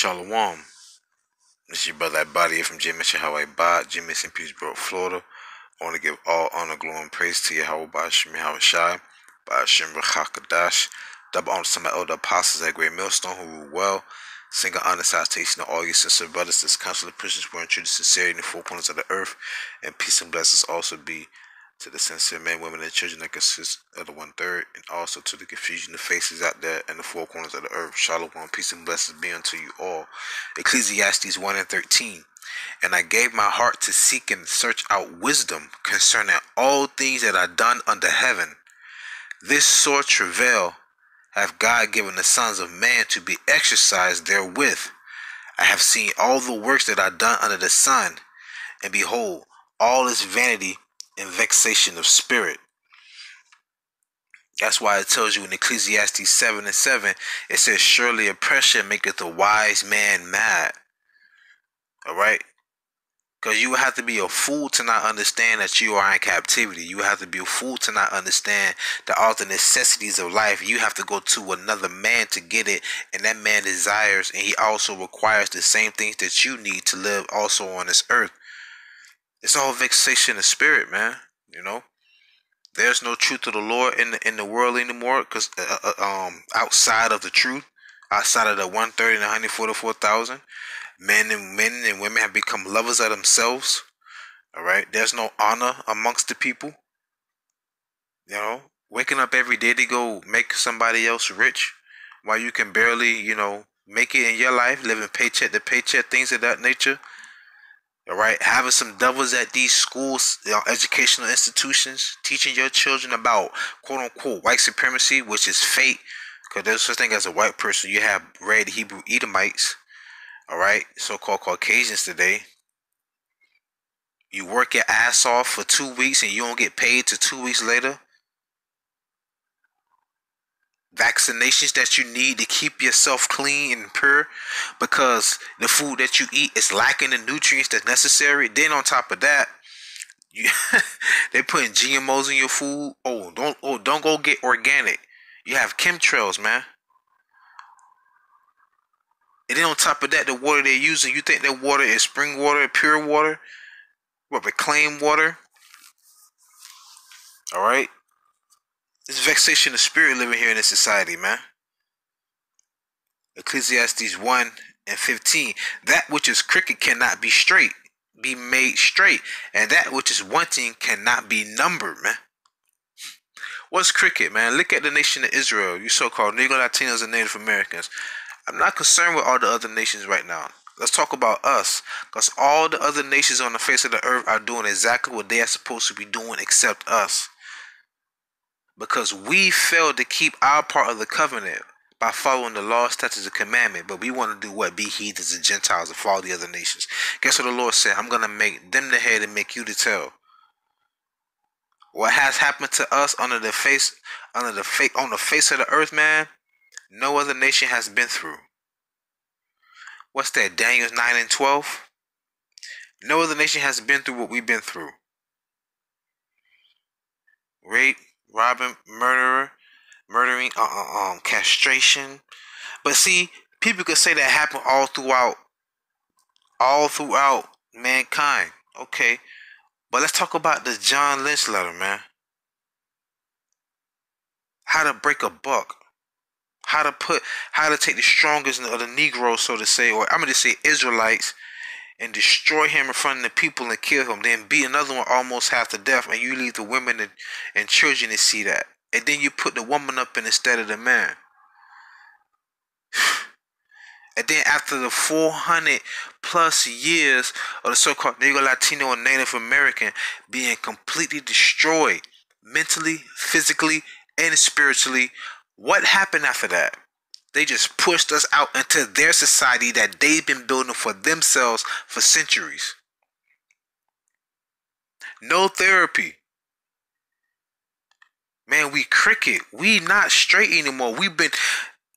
Shalom. This is your brother AHBAD from YAHAWAH, Jim in Petersburg, Florida. I want to give all honor, glory, and praise to YAHAWASHI, BABAL, HAKADASH. Double honor to my elder apostles at Great MILLSTONE who rule well. Single honor salutation to all your sincere brothers, this council of Christians who are in true sincerity in the four corners of the earth. And peace and blessings also be to the sincere men, women, and children that consist of the 1/3, and also to the confusion of faces out there in the four corners of the earth. Shalom, peace and blessings be unto you all. Ecclesiastes 1:13. And I gave my heart to seek and search out wisdom concerning all things that are done under heaven. This sore travail hath God given the sons of man to be exercised therewith. I have seen all the works that are done under the sun, and behold, all is vanity and vexation of spirit. That's why it tells you in Ecclesiastes 7:7, it says, surely oppression maketh a wise man mad. Alright? Because you would have to be a fool to not understand that you are in captivity. You would have to be a fool to not understand that all the necessities of life, you have to go to another man to get it. And that man desires, and he also requires the same things that you need to live also on this earth. It's all vexation of spirit, man. You know, there's no truth of the Lord in the world anymore, because outside of the truth, outside of the 130 and 144,000, men and women have become lovers of themselves. All right, there's no honor amongst the people. You know, waking up every day to go make somebody else rich, while you can barely, make it in your life, living paycheck to paycheck, things of that nature. All right, having some devils at these schools, educational institutions, teaching your children about quote unquote white supremacy, which is fake, because there's such thing as a white person. You have red Hebrew Edomites, all right, so-called Caucasians today. You work your ass off for 2 weeks and you don't get paid till 2 weeks later. Vaccinations that you need to keep yourself clean and pure, because the food that you eat is lacking the nutrients that's necessary. Then on top of that, they putting GMOs in your food. Don't go get organic. You have chemtrails, man. And then on top of that, the water they're using, you think that water is spring water, pure water, what, reclaimed water? All right. It's vexation of spirit living here in this society, man. Ecclesiastes 1:15. That which is crooked cannot be made straight, and that which is wanting cannot be numbered, man. What's crooked, man? Look at the nation of Israel, you so-called Negro, Latinos, and Native Americans. I'm not concerned with all the other nations right now. Let's talk about us, because all the other nations on the face of the earth are doing exactly what they are supposed to be doing except us. Because we failed to keep our part of the covenant by following the law, statutes, and commandment. But we want to do what? Be heathens and Gentiles and follow the other nations. Guess what the Lord said? I'm going to make them the head and make you the tail. What has happened to us on the face of the earth, man, no other nation has been through. What's that? Daniel 9:12. No other nation has been through what we've been through. Rape, robbing, murdering, castration. But see, people could say that happened all throughout mankind. Okay, but let's talk about the John Lynch letter, man. How to break a buck. How to take the strongest of the Negroes, so to say, or I'm gonna just say Israelites, and destroy him in front of the people and kill him, then beat another one almost half to death, and you leave the women and children to see that. And then you put the woman up instead of the man. And then after the 400 plus years of the so-called Negro, Latino, and Native American being completely destroyed, mentally, physically, and spiritually, what happened after that? They just pushed us out into their society that they've been building for themselves for centuries. No therapy. Man, we cricket. We not straight anymore. We've been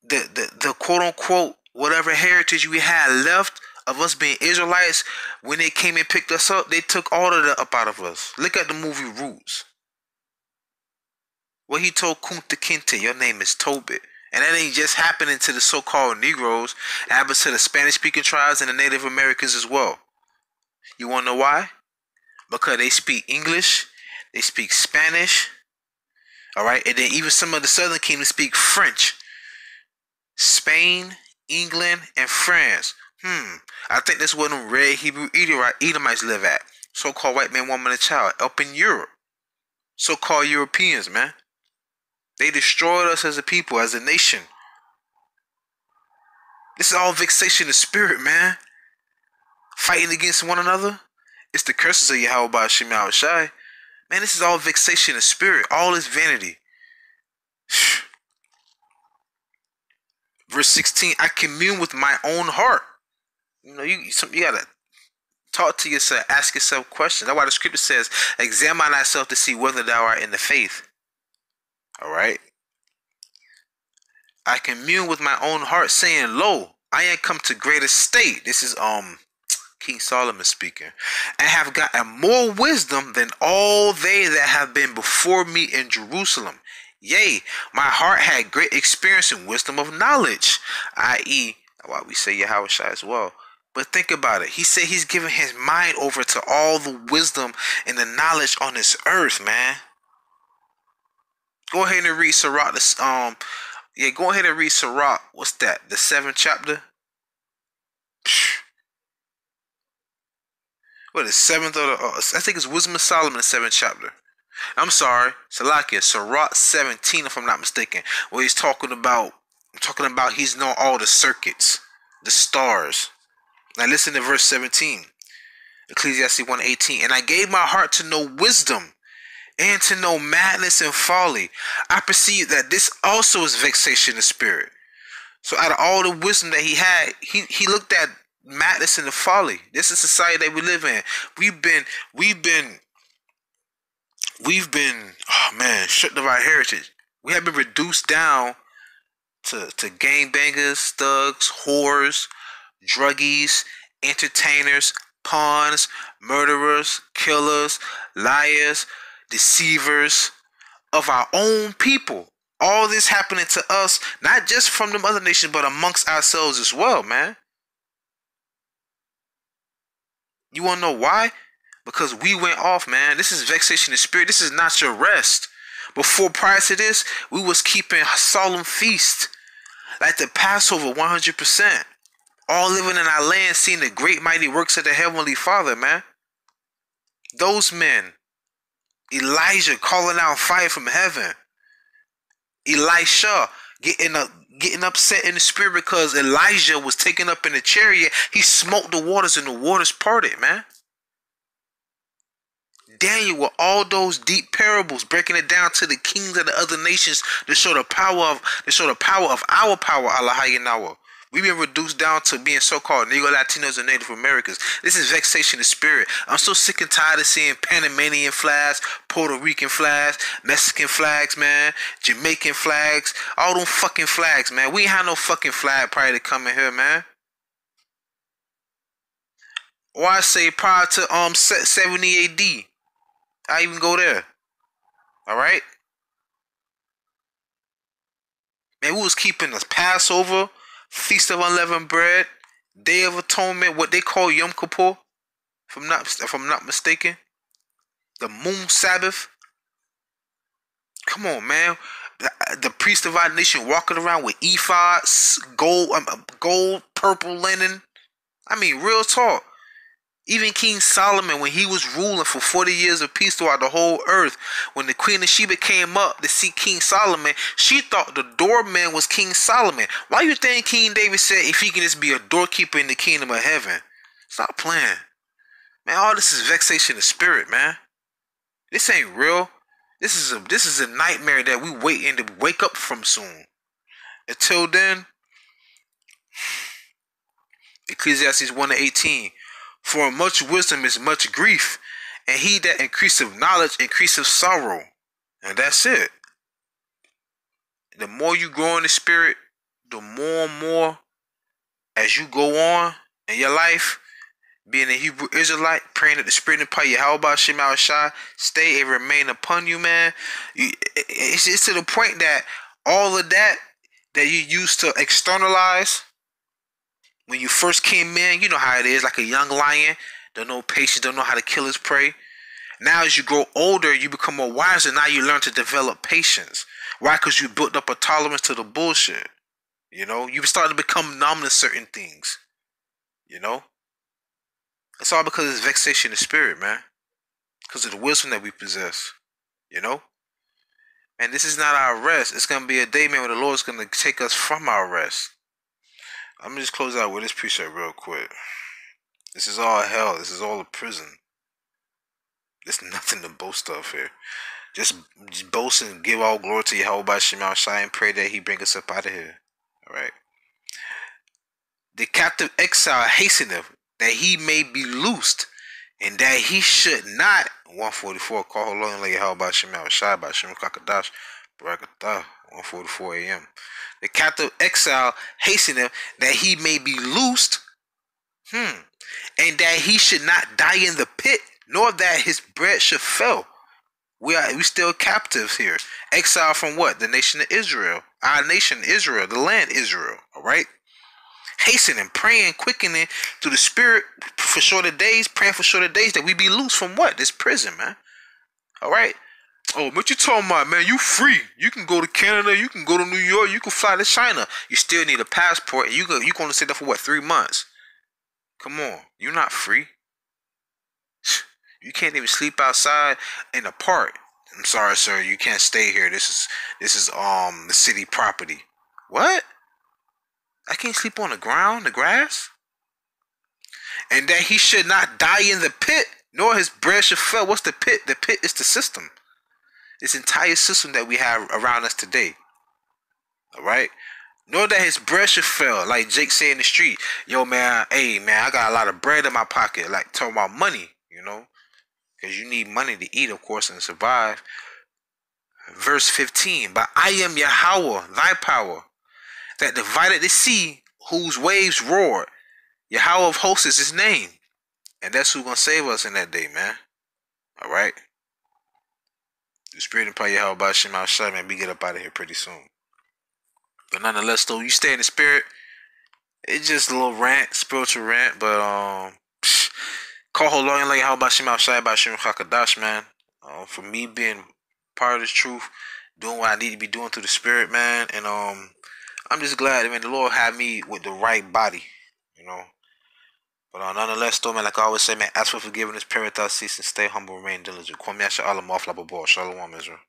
the quote unquote whatever heritage we had left of us being Israelites. When they came and picked us up, they took all of that up out of us. Look at the movie Roots. What he told Kunta Kinte, your name is Tobit. And that ain't just happening to the so-called Negroes. It happens to the Spanish-speaking tribes and the Native Americans as well. You want to know why? Because they speak English, they speak Spanish, all right? And then even some of the Southern Kingdom speak French. Spain, England, and France. I think that's where them red Hebrew Edomites live at. So-called white man, woman, and child. Up in Europe. So-called Europeans, man. They destroyed us as a people, as a nation. This is all vexation of spirit, man. Fighting against one another. It's the curses of YAHAWASHI. Man, this is all vexation of spirit. All is vanity. Verse 16, I commune with my own heart. You know, you gotta talk to yourself, ask yourself questions. That's why the scripture says, examine thyself to see whether thou art in the faith. All right. I commune with my own heart, saying, lo, I am come to great estate. This is King Solomon speaking. And have gotten more wisdom than all they that have been before me in Jerusalem. Yea, my heart had great experience in wisdom of knowledge, i.e., why we say Yahawashi as well. But think about it. He said he's giving his mind over to all the wisdom and the knowledge on this earth, man. Go ahead and read Sirach. Go ahead and read Sirach. What's that? The 7th chapter? What is 7th or I think it's Wisdom of Solomon, the 7th chapter. I'm sorry, Salakia, Sirach 17, if I'm not mistaken, where he's talking about he's known all the circuits, the stars. Now listen to verse 17. Ecclesiastes 1:18. And I gave my heart to know wisdom, and to know madness and folly. I perceive that this also is vexation of spirit. So out of all the wisdom that he had, he looked at madness and the folly. This is society that we live in. We've been oh man, stripped of our heritage. We have been reduced down to gangbangers, thugs, whores, druggies, entertainers, pawns, murderers, killers, liars, deceivers of our own people. All this happening to us, not just from them other nations, but amongst ourselves as well, man. You want to know why? Because we went off, man. This is vexation of spirit. This is not your rest. Before, prior to this, we was keeping solemn feast, like the Passover, 100%. All living in our land, seeing the great mighty works of the Heavenly Father, man. Those men, Elijah calling out fire from heaven, Elisha getting upset in the spirit because Elijah was taken up in the chariot. He smoked the waters and the waters parted, man. Daniel with all those deep parables, breaking it down to the kings of the other nations to show the power of our power, Allah. We've been reduced down to being so-called Negro, Latinos, and Native Americans. This is vexation of spirit. I'm so sick and tired of seeing Panamanian flags, Puerto Rican flags, Mexican flags, man, Jamaican flags, all them fucking flags, man. We ain't had no fucking flag prior to coming here, man. Or I say prior to 70 AD. I even go there. Alright? Man, we was keeping the Passover, Feast of Unleavened Bread, Day of Atonement, what they call Yom Kippur, if I'm not mistaken. The Moon Sabbath. Come on, man. The priest of our nation walking around with ephods, gold, purple linen. I mean, real talk. Even King Solomon, when he was ruling for 40 years of peace throughout the whole earth, when the Queen of Sheba came up to see King Solomon, she thought the doorman was King Solomon. Why you think King David said if he can just be a doorkeeper in the kingdom of heaven? Stop playing. Man, all this is vexation of spirit, man. This ain't real. This is a nightmare that we waiting to wake up from soon. Until then, Ecclesiastes 1:18. For much wisdom is much grief, and he that increaseth knowledge increaseth sorrow. And that's it. The more you grow in the spirit, the more and more as you go on in your life, being a Hebrew Israelite, praying that the spirit and power YAHAWASHI stay and remain upon you, man. It's to the point that all of that that you used to externalize when you first came in. You know how it is, like a young lion, don't know patience, don't know how to kill his prey. Now as you grow older, you become more wiser. Now you learn to develop patience. Why? Because you built up a tolerance to the bullshit. You know, you start to become numb to certain things. You know, it's all because it's vexation of spirit, man. Because of the wisdom that we possess. You know, and this is not our rest. It's gonna be a day, man, where the Lord's gonna take us from our rest. I'm gonna just close out with this precept real quick. This is all hell. This is all a prison. There's nothing to boast of here. Just boast and give all glory to YAHAWASHI and pray that He bring us up out of here. All right. The captive exile hasteneth that he may be loosed, and that he should not. 144. Call Holon like YAHAWASHI by Shem Kakadash Barakatah. 144 a.m. The captive exile hasteneth that he may be loosed, and that he should not die in the pit, nor that his bread should fail. We still captives here. Exile from what? The nation of Israel. Our nation Israel. The land Israel. Alright? Hastening, praying, quickening through the spirit for shorter days. Praying for shorter days that we be loose from what? This prison, man. Alright? Oh, what you talking about, man? You free. You can go to Canada. You can go to New York. You can fly to China. You still need a passport. And you're going to stay there for what? 3 months? Come on. You're not free. You can't even sleep outside in a park. I'm sorry, sir. You can't stay here. This is the city property. What? I can't sleep on the ground, the grass? And that he should not die in the pit, nor his bread should fail. What's the pit? The pit is the system. This entire system that we have around us today. Alright? Nor that his bread should fail. Like Jake said in the street. Yo, man, hey, man, I got a lot of bread in my pocket. Like, talking about money, you know? Because you need money to eat, of course, and survive. Verse 15. But I am YAHAWAH, thy power, that divided the sea, whose waves roared. YAHAWAH of hosts is his name. And that's who's going to save us in that day, man. Alright? The spirit and power YAHAWASHI, man, we get up out of here pretty soon. But nonetheless, though, you stay in the spirit. It's just a little rant, spiritual rant, but, call hold on like YAHAWASHI by Shem Kakadash, man. For me being part of this truth, doing what I need to be doing through the spirit, man. And I'm just glad, man, the Lord had me with the right body, you know. But nonetheless, though, man, like I always say, man, ask for forgiveness, pray without ceasing, stay humble, remain diligent. Kwame Asha Allah, Shalom, Israel.